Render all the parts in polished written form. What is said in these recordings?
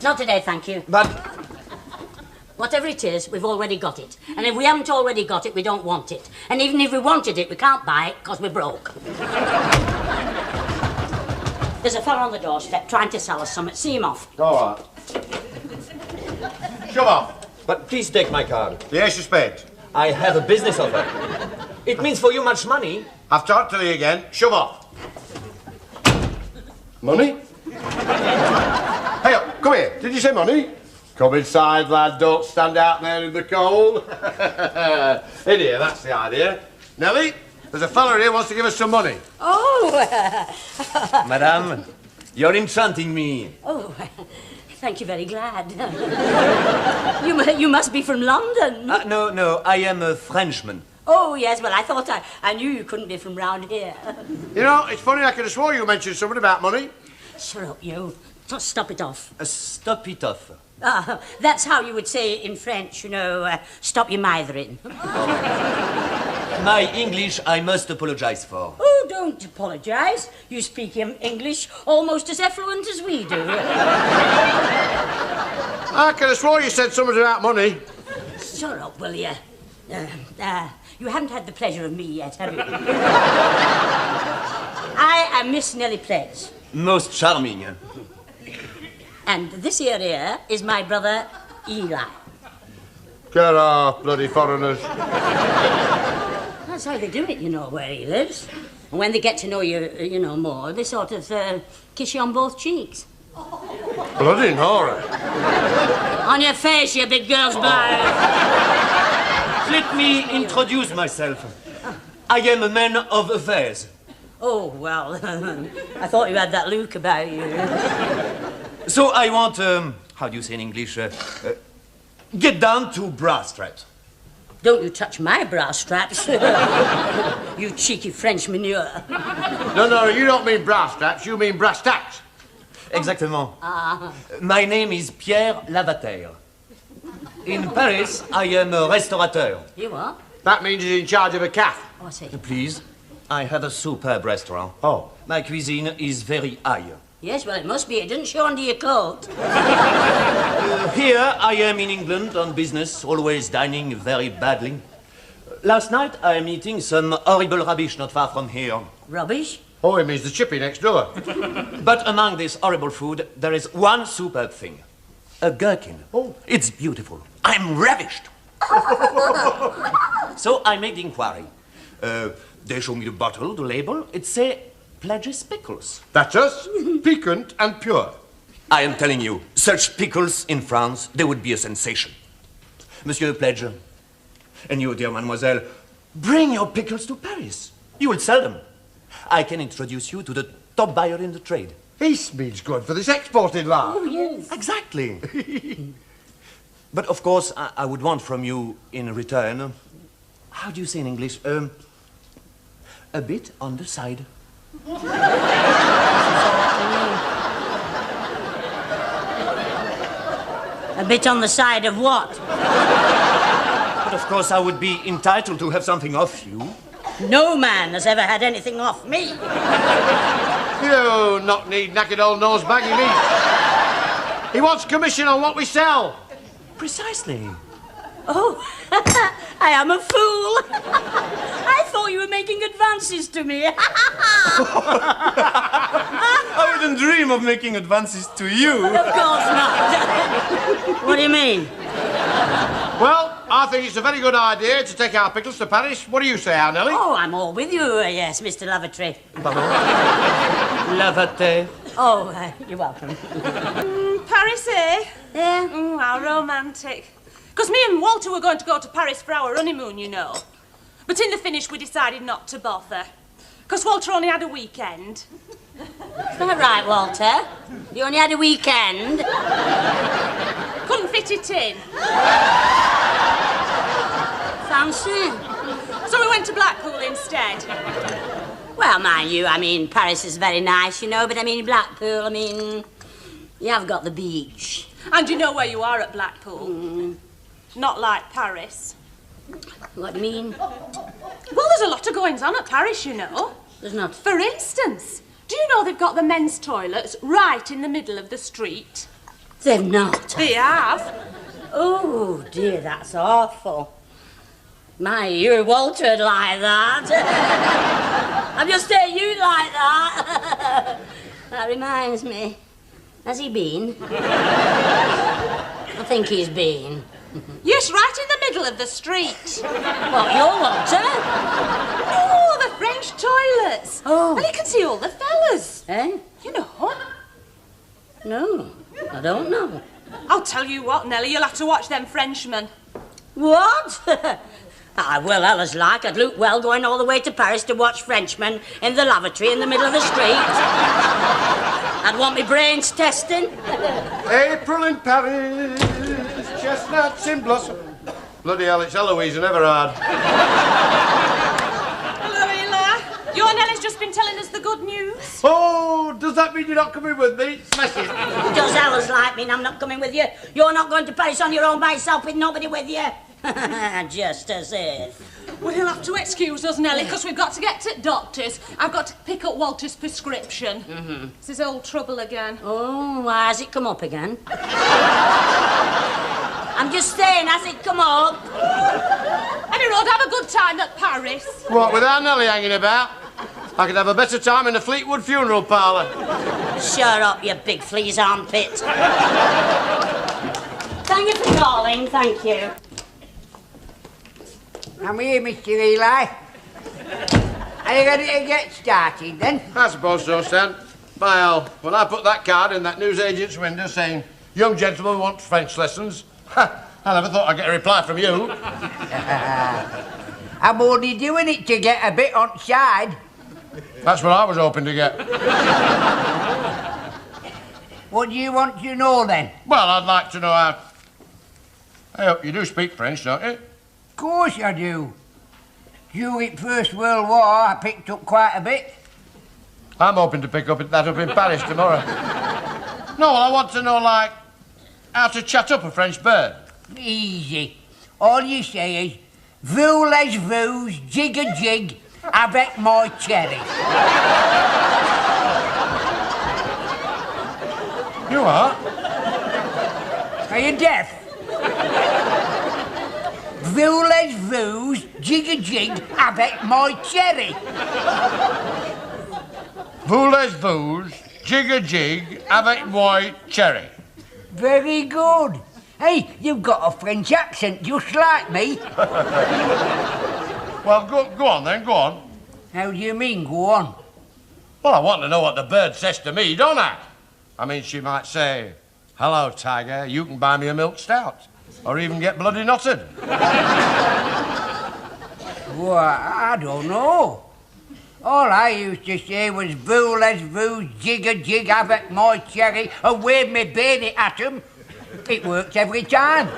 Not today, thank you. But... Whatever it is, we've already got it. And if we haven't already got it, we don't want it. And even if we wanted it, we can't buy it because we're broke. There's a fellow on the doorstep trying to sell us something. See him off. All right. Shove off. But please take my card. The ace of spades. I have a business offer. It means for you much money. I've talked to you again. Shove off. Money? Hey, up, come here. Did you say money? Come inside, lad. Don't stand out there in the cold. In here, that's the idea. Nellie, there's a fella here who wants to give us some money. Oh! Madame, you're enchanting me. Oh, thank you, very glad. You must be from London. No, I am a Frenchman. Oh, yes, well, I thought I knew you couldn't be from round here. You know, it's funny, I could have swore you mentioned something about money. Shut up, you. Just stop it off. Stop it off. That's how you would say it in French, you know, stop your mithering. My English I must apologize for. Oh, don't apologise. You speak English almost as effluent as we do. I could have swore you said something about money. Shut up, will you? You haven't had the pleasure of me yet, have you? I am Miss Nellie Pledge. Most charming. And this here is my brother, Eli. Get off, bloody foreigners. That's how they do it, you know, where he lives. And when they get to know you, you know, more, they sort of kiss you on both cheeks. Bloody Nora. On your face, you big girl's blouse. Let me introduce myself. I am a man of affairs. Oh, well, I thought you had that look about you. So I want, how do you say in English, get down to brass straps. Don't you touch my bra straps. You cheeky French manure. No, you don't mean brass straps, you mean brass tacks. Exactement. My name is Pierre Lavater. In Paris, I am a restaurateur. You are? That means he's in charge of a cafe. Oh, I see. Please, I have a superb restaurant. Oh. My cuisine is very high. Yes, well, it must be. It didn't show under your coat. Here I am in England on business, always dining very badly. Last night I am eating some horrible rubbish not far from here. Rubbish? Oh, it means the chippy next door. But among this horrible food, there is one superb thing. A gherkin. Oh. It's beautiful. I'm ravished. So I made the inquiry. They show me the bottle, the label. It say Pledge's pickles. That's us. Piquant and pure. I am telling you, such pickles in France, they would be a sensation. Monsieur Pledge, and you, dear mademoiselle, bring your pickles to Paris. You will sell them. I can introduce you to the top buyer in the trade. This means good for this exported lot. Oh, yes. Exactly. But of course, I would want from you in return, how do you say in English, a bit on the side. A bit on the side of what? But of course, I would be entitled to have something off you. No man has ever had anything off me. You knock-kneed, knackered old nose baggy me. He wants commission on what we sell. Precisely. Oh, I am a fool. I thought you were making advances to me. I wouldn't dream of making advances to you. Of course not. What do you mean? Well, I think it's a very good idea to take our pickles to Paris. What do you say, Nellie? Oh, I'm all with you, yes, Mr. Lavatory. Pardon? Lavater. Oh, you're welcome. Paris, eh? Yeah? How romantic. Because me and Walter were going to go to Paris for our honeymoon, you know. But in the finish, we decided not to bother. Because Walter only had a weekend. Is that right, Walter? You only had a weekend? Couldn't fit it in. Fancy? So we went to Blackpool instead. Well, mind you, I mean, Paris is very nice, you know, but I mean, Blackpool, I mean, you have got the beach. And you know where you are at Blackpool. Not like Paris. What do you mean? Well, there's a lot of goings-on at Paris, you know. There's not. For instance, do you know they've got the men's toilets right in the middle of the street? They've not. They have. Oh, dear, that's awful. My, you're Waltered like that. I've just heard you like that. That reminds me. Has he been? I think he's been. Yes, right in the middle of the street. What, you're Walter? Oh, the French toilets. Oh. And you can see all the fellas. Eh? You know. No, I don't know. I'll tell you what, Nellie, you'll have to watch them Frenchmen. What? Well, as like, I'd look well going all the way to Paris to watch Frenchmen in the lavatory in the middle of the street. I'd want my brains testing. April in Paris, chestnuts in blossom. Bloody hell, it's Eloise and Everard. Hello, Eli. Your Nellie's just been telling us the good news. Oh, does that mean you're not coming with me? Smash it. Does Alice like me and I'm not coming with you? You're not going to Paris on your own by yourself with nobody with you? Just as if. Well, he'll have to excuse us, Nellie, because we've got to get to doctors. I've got to pick up Walter's prescription. It's his old trouble again. Oh, why has it come up again? I'm just saying, has it come up? Any road, have a good time at Paris. What, without Nellie hanging about? I could have a better time in the Fleetwood funeral parlour. Shut up, you big flea's armpit. Thank you for calling, thank you. I'm here, Mr. Eli. Are you ready to get started, then? I suppose so, Stan. By hell, when I put that card in that newsagent's window saying, young gentleman wants French lessons, I never thought I'd get a reply from you. I'm only doing it to get a bit on side. That's what I was hoping to get. What do you want to know, then? Well, I'd like to know how... I hope you do speak French, don't you? Of course I do. During First World War, I picked up quite a bit. I'm hoping to pick up that up in Paris tomorrow. No, well, I want to know, like, how to chat up a French bird. Easy. All you say is, vous les vous, jig a jig, avec my cherry. You are? Are you deaf? Vous les vous, jig a jig, avec my cherry. Vous les vous, jig a jig, avec moi cherry. Very good. Hey, you've got a French accent just like me. Well, go on then, go on. How do you mean, go on? Well, I want to know what the bird says to me, don't I? I mean, she might say, hello, tiger, you can buy me a milk stout. Or even get bloody knotted. Well, I don't know. All I used to say was, vous les vous, jig a jig, avec my cherry, and wave me bayonet at 'em. It works every time.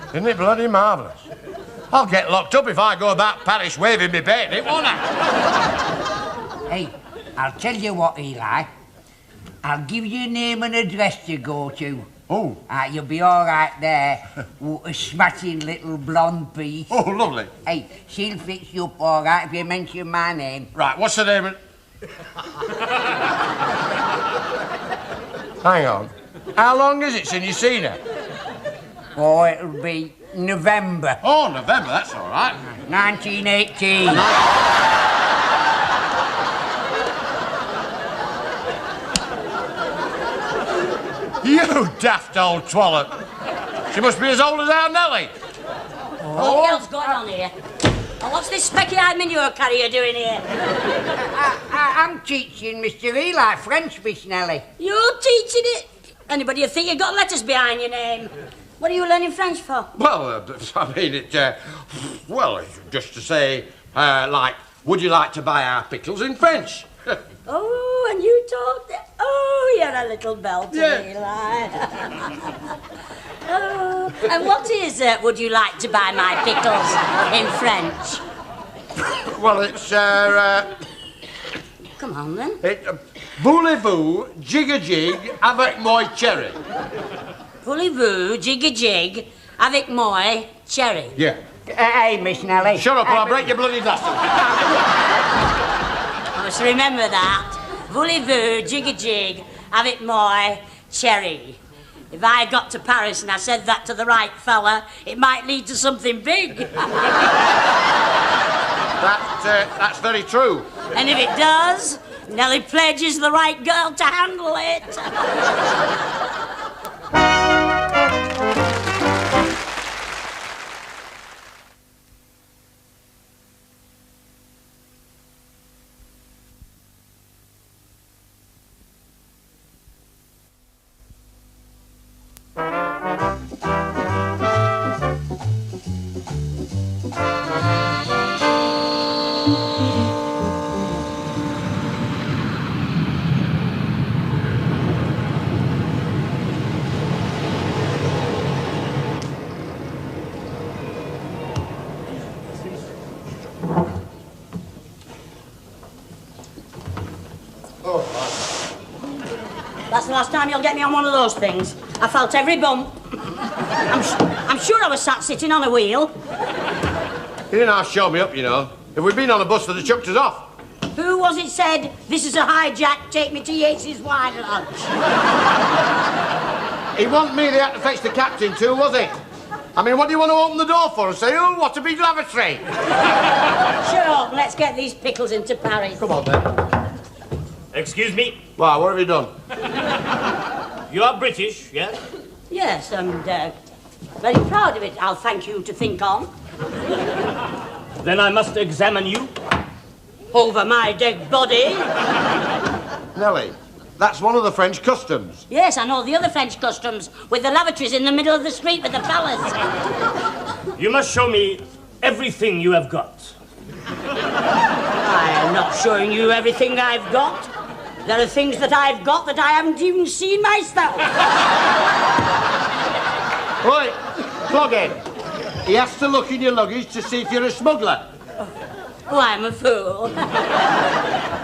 Isn't it bloody marvellous? I'll get locked up if I go about Paris waving me bayonet, won't I? Hey, I'll tell you what, Eli. I'll give you a name and address to go to. Oh. You'll be all right there. A smashing little blonde piece. Oh, lovely. Hey, she'll fix you up all right if you mention my name. Right, what's the name of... Hang on. How long is it since you've seen her? Oh, it'll be November. Oh, November, that's all right. 1918. You daft old twallop. She must be as old as our Nellie. What the hell's going on here? And what's this specky-eyed manure carrier doing here? I'm teaching Mr. Eli French, Miss Nellie. You're teaching it? Anybody would think you've got letters behind your name. What are you learning French for? Well, I mean, well, just to say, like, would you like to buy our pickles in French? Oh, and you talk... Oh, you're a little belter, Eli. Oh, and what is would you like to buy my pickles in French? Well, it's, Come on, then. Voulez-vous jig-a-jig avec moi cherry? Voulez-vous jig-a-jig avec moi cherry? Yeah. Hey, Miss Nellie. Shut up or I'll break your bloody glasses. I must remember that. Voulez-vous jig-a-jig avec moi Cherry. If I got to Paris and I said that to the right fella, it might lead to something big. That's very true. And if it does, Nellie Pledge is the right girl to handle it. That's the last time you'll get me on one of those things. I felt every bump. I'm sure I was sat sitting on a wheel. You didn't have to show me up, you know. If we'd been on a bus, they'd have chucked us off. Who was it said, "This is a hijack, take me to Yates's wine lodge"? It wasn't me they had to fetch the captain to, was it? I mean, what do you want to open the door for and say, oh, what a big lavatory? Shut up, let's get these pickles into Paris. Come on, then. Excuse me? Why, what have you done? You are British, yes? Yes, and very proud of it, I'll thank you to think on. Then I must examine you. Over my dead body. Nellie, that's one of the French customs. Yes, I know the other French customs, with the lavatories in the middle of the street with the fellas. You must show me everything you have got. I am not showing you everything I've got. There are things that I've got that I haven't even seen myself. Right, Cloghead. He has to look in your luggage to see if you're a smuggler. Oh, I'm a fool.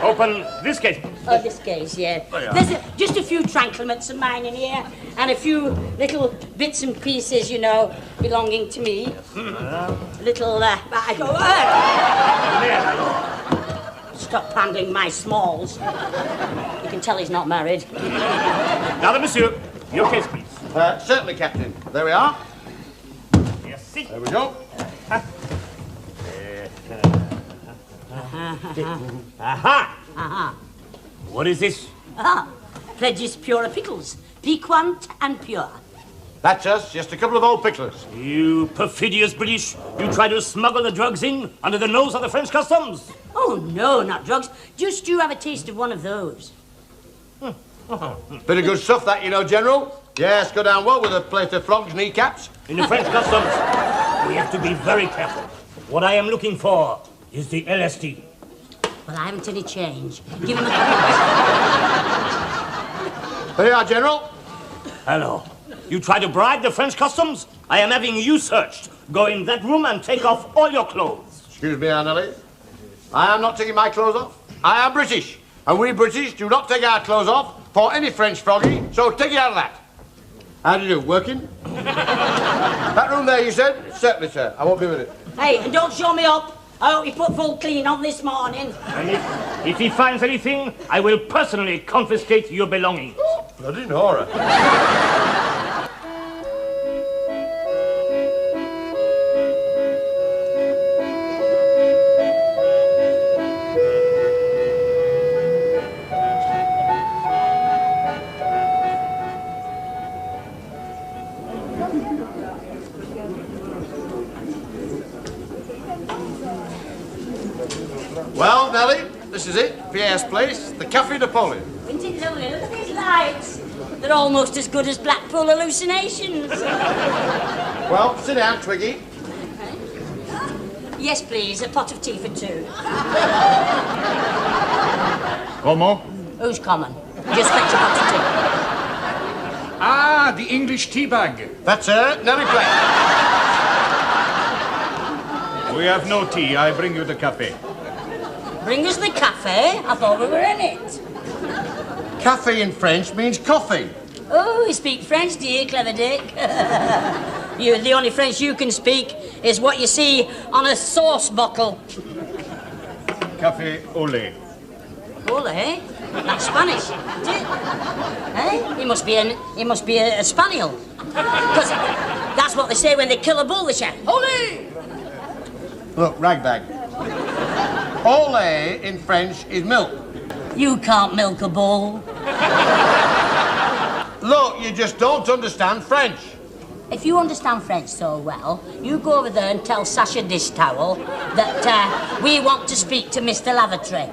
Open this case. Oh, this case, yeah. There's just a few tranquilments of mine in here, and a few little bits and pieces, you know, belonging to me. Stop handling my smalls. You can tell he's not married. Now then, monsieur, your case, please. Certainly, Captain. There we are. Yes, see. There we go. Aha! What is this? Pledges Pure Pickles. Piquant and pure. That's us, just a couple of old picklers. You perfidious British. You try to smuggle the drugs in under the nose of the French customs. Oh, no, not drugs. Just you have a taste of one of those. Bit of good stuff, that, you know, General. Yes, go down well with a plate of flogged kneecaps. In the French customs, we have to be very careful. What I am looking for is the LSD. Well, I haven't any change. Give him a... There you are, General. Hello. You try to bribe the French customs? I am having you searched. Go in that room and take off all your clothes. Excuse me, Anneli. I am not taking my clothes off. I am British. And we British do not take our clothes off for any French froggy, so take it out of that. How do you do? Working? That room there, you said? Certainly, sir. I won't be with it. Hey, and don't show me up. I hope you put full clean on this morning. And if he finds anything, I will personally confiscate your belongings. Bloody Nora. Well, Nellie, this is it. Pierre's place, the Café Napoleon. Isn't it lovely? Look at these lights. They're almost as good as Blackpool hallucinations. Well, sit down, Twiggy. Yes, please. A pot of tea for two. Comment? Who's common? Just fetch a pot of tea. Ah, the English tea bag. That's her, Nellie Pledge. We have no tea. I bring you the cafe. Bring us the cafe. I thought we were in it. Café in French means coffee. Oh, you speak French, do you, clever Dick? The only French you can speak is what you see on a sauce bottle. Café au lait. Ole? That's Spanish, isn't it? Eh? He must be a spaniel. Because that's what they say when they kill a bull, they say, "Ole!" Look, ragbag. Ole in French is milk. You can't milk a bull. Look, you just don't understand French. If you understand French so well, you go over there and tell Sasha Dishtowel that we want to speak to Mr. Lavatory.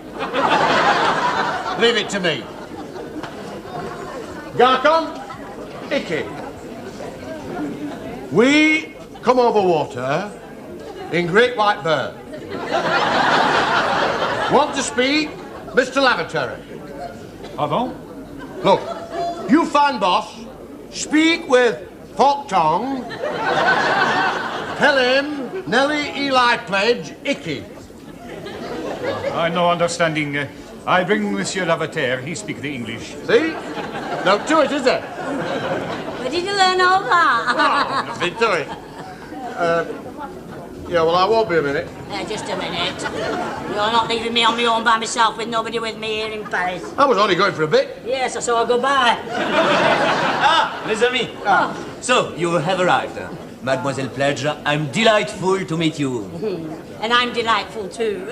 Leave it to me. Garcon, Icky. We come over water in Great White Bird. Want to speak, Mr. Lavatory. Pardon? Look, you fine boss, speak with Folk Tongue. Tell him Nelly Eli Pledge, Icky. I no understanding. I bring Monsieur Lavater. He speak the English. See? No to it, is there? Where did you learn all that? Nothing to it. Yeah, well, I won't be a minute. Just a minute. You're not leaving me on my own by myself with nobody with me here in Paris. I was only going for a bit. Yes, I saw her go by. Ah, les amis. So, you have arrived. Mademoiselle Pledge, I'm delightful to meet you. And I'm delightful too.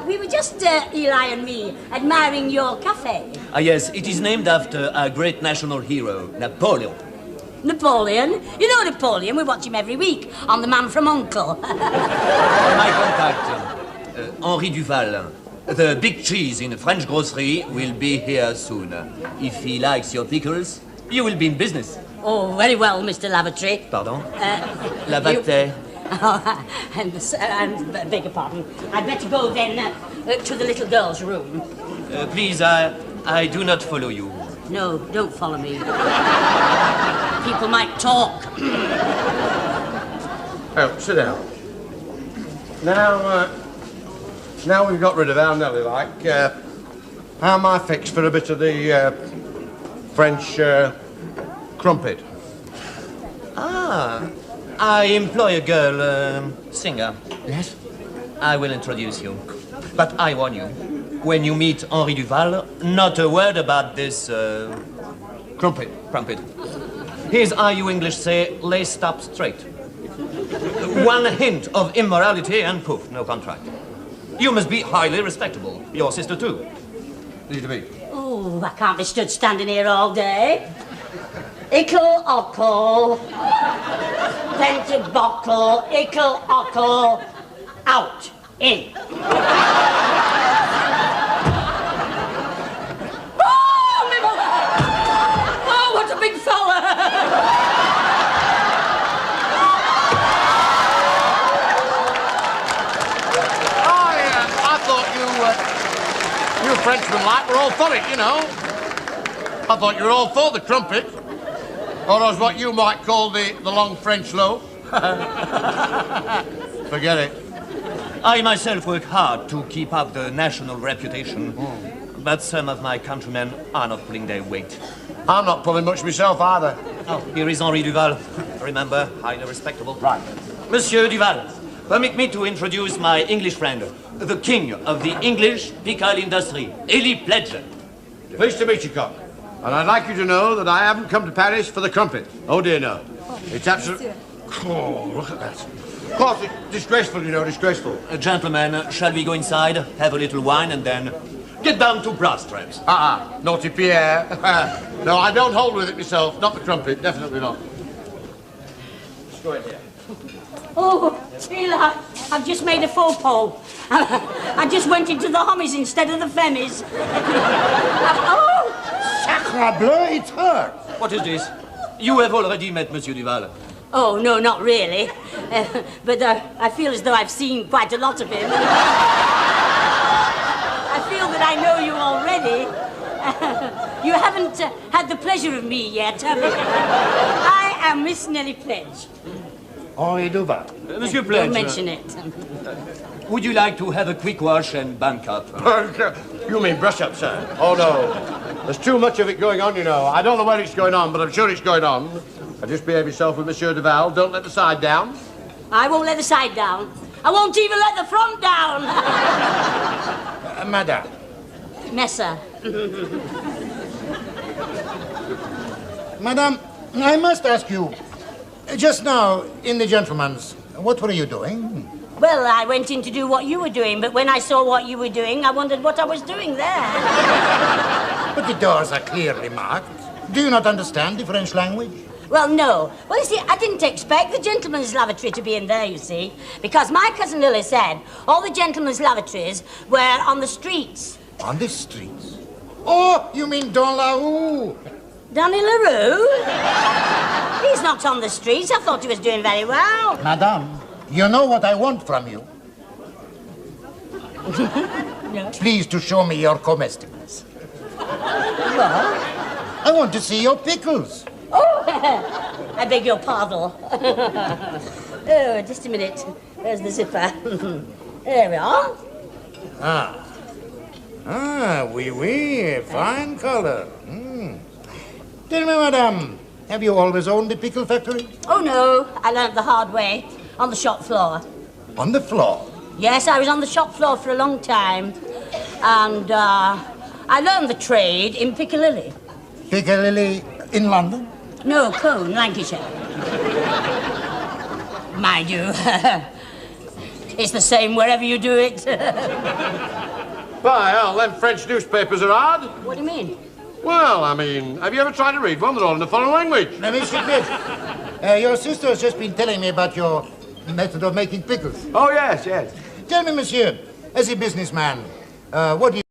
We were just, Eli and me, admiring your cafe. Ah, yes, it is named after a great national hero, Napoleon. Napoleon? You know Napoleon, we watch him every week on The Man from U.N.C.L.E. My contact, Henri Duval. The big cheese in a French grocery will be here soon. If he likes your pickles, you will be in business. Oh, very well, Mr. Lavatory. Pardon? Lavatory. I beg your pardon. I'd better go then to the little girl's room. Please, I do not follow you. No, don't follow me. People might talk. Oh, sit down. Now we've got rid of our Nelly, like, how am I fixed for a bit of the French crumpet? Ah, I employ a girl, singer. Yes? I will introduce you. But I warn you, when you meet Henri Duval, not a word about this, Crumpet. crumpet. Here's how you English say, laced up straight. One hint of immorality and poof, no contract. You must be highly respectable. Your sister too. Leave to me. Oh, I can't be stood standing here all day. Ickle, ockle. Plenty bottle. Ickle, ockle. Out. In. Oh, my mother! Oh, what a big fella! I thought you Frenchmen like were all for it, you know. I thought you were all for the crumpet. Or as what you might call the long French loaf. Forget it. I myself work hard to keep up the national reputation, but some of my countrymen are not pulling their weight. I'm not pulling much myself either. Oh, here is Henri Duval. Remember, highly respectable. Right. Monsieur Duval, permit me to introduce my English friend, the king of the English pickle industry, Eli Pledge. Pleased to meet you, Cock. And I'd like you to know that I haven't come to Paris for the crumpet. Oh, dear, no. It's absolutely... Oh, look at that. Of course, it's disgraceful, you know, disgraceful. Gentlemen, shall we go inside, have a little wine, and then get down to brass tramps? Naughty Pierre. No, I don't hold with it myself. Not the crumpet, definitely not. Let's go in here. Oh, Eli, I've just made a faux pas. I just went into the hommies instead of the femmies. Oh! Sacre bleu, it's her. What is this? You have already met Monsieur Duval. Oh, no, not really. But I feel as though I've seen quite a lot of him. I feel that I know you already. You haven't had the pleasure of me yet, have you? I am Miss Nellie Pledge. Henri Duval. Monsieur Pledge. Don't mention it. Would you like to have a quick wash and bank up? You mean brush up, sir? Oh, no. There's too much of it going on, you know. I don't know where it's going on, but I'm sure it's going on. Just behave yourself with Monsieur Duval. Don't let the side down. I won't let the side down. I won't even let the front down. Madame, Messer. Madame, I must ask you, just now, in the gentleman's, what were you doing? Well, I went in to do what you were doing, but when I saw what you were doing, I wondered what I was doing there. But the doors are clearly marked. Do you not understand the French language? Well, no. Well, you see, I didn't expect the gentleman's lavatory to be in there, you see, because my cousin Lily said all the gentlemen's lavatories were on the streets. On the streets? Oh, you mean dans la rue? Danny LaRue? He's not on the streets. I thought he was doing very well. Madame, you know what I want from you. No. Please to show me your comestibles. What? I want to see your pickles. Oh, I beg your pardon. Oh, just a minute. Where's the zipper? There we are. Oui, oui, fine color. Tell me, madame, have you always owned the pickle factory? Oh, no. I learnt the hard way on the shop floor. On the floor? Yes, I was on the shop floor for a long time. And I learned the trade in Piccadilly. Piccadilly in London? No, Cone, Lancashire. Mind you, it's the same wherever you do it. By hell, them French newspapers are hard. What do you mean? Well, I mean, have you ever tried to read one? They're all in a foreign language. Now, Mr. Smith, your sister has just been telling me about your method of making pickles. Oh, yes, yes. Tell me, monsieur, as a businessman, what do you...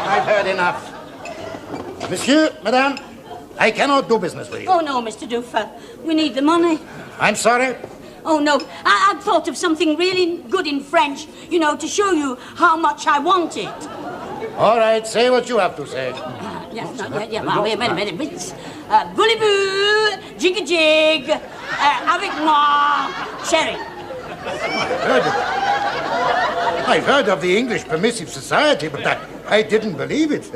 I've heard enough. Monsieur, madame, I cannot do business with you. Oh, no, Mr. Doofer. We need the money. I'm sorry. Oh, no. I've thought of something really good in French, you know, to show you how much I want it. All right, say what you have to say. Well, wait a minute. Voulez-vous, jig-a-jig, avec moi, cherry. I've heard of the English Permissive Society, but I didn't believe it.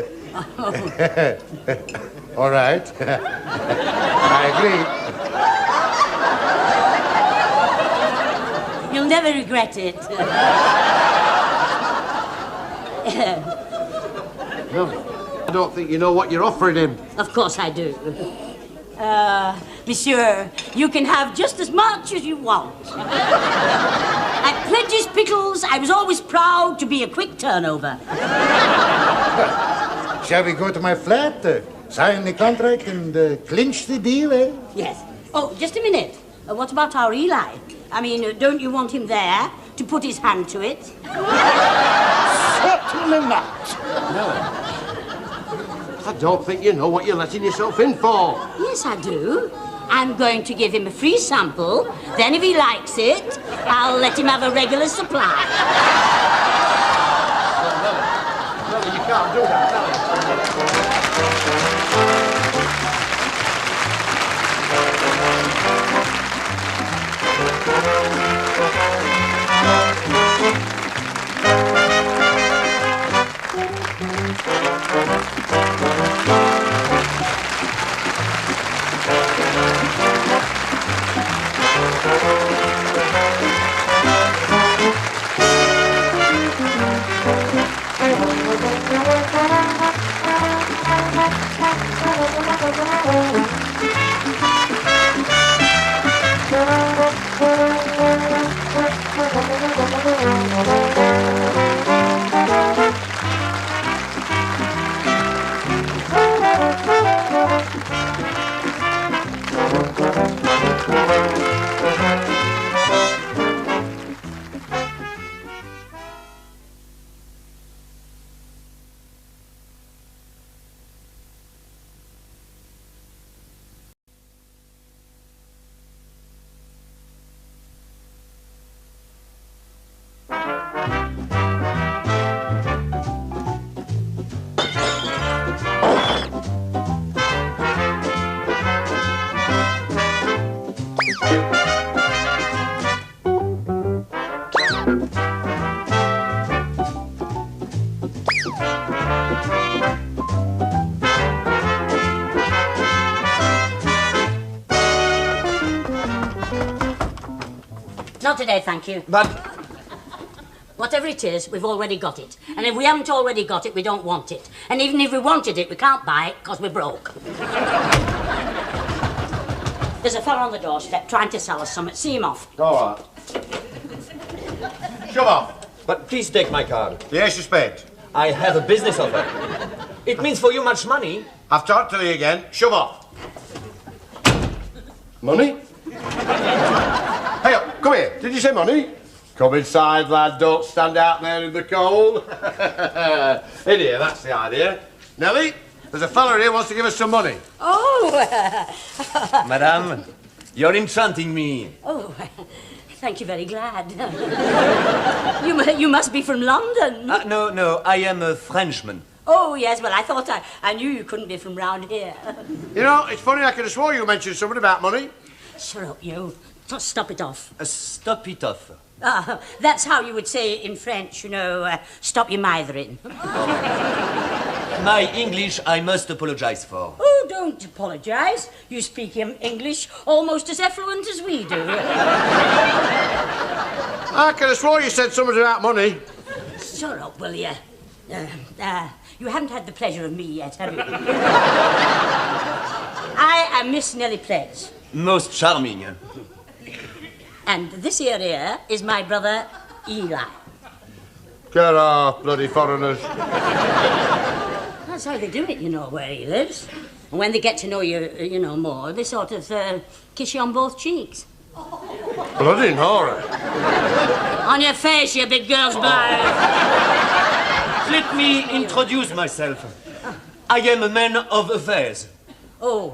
All right. I agree. You'll never regret it. No, I don't think you know what you're offering him. Of course I do. Monsieur, you can have just as much as you want. At Pledge's Pickles, I was always proud to be a quick turnover. Shall we go to my flat, sign the contract, and clinch the deal, eh? Yes. Oh, just a minute. What about our Eli? I mean, don't you want him there to put his hand to it? Certainly not. No. I don't think you know what you're letting yourself in for. Yes, I do. I'm going to give him a free sample. Then if he likes it, I'll let him have a regular supply. No, you can't do that, Not today, thank you. But Whatever it is, we've already got it. And if we haven't already got it, we don't want it. And even if we wanted it, we can't buy it because we're broke. There's a fellow on the doorstep trying to sell us something. See him off. All right. Shove off. But please take my card. The ace of spades. I have a business offer. It means for you much money. I've talked to thee again. Shove off. Money? Hey, up, come here. Did you say money? Come inside, lad. Don't stand out there in the cold. In here, that's the idea. Nellie, there's a fella here who wants to give us some money. Oh! Madame, you're enchanting me. Oh, thank you, very glad. You must be from London. No, I am a Frenchman. Oh, yes, well, I thought I knew you couldn't be from round here. You know, it's funny, I could have swore you mentioned something about money. Shut up, you. Just stop it off. Stop it off. That's how you would say it in French, you know, stop your mithering. My English I must apologize for. Oh, don't apologise. You speak English almost as effluent as we do. I could have swore you said something about money. Shut up, will you? You haven't had the pleasure of me yet, have you? I am Miss Nellie Pledge. Most charming. And this here is my brother, Eli. Get off, bloody foreigners. That's how they do it, you know, where he lives. And when they get to know you, more, they sort of kiss you on both cheeks. Bloody Nora. On your face, you big girl's blood. Let me introduce myself. I am a man of affairs. Oh.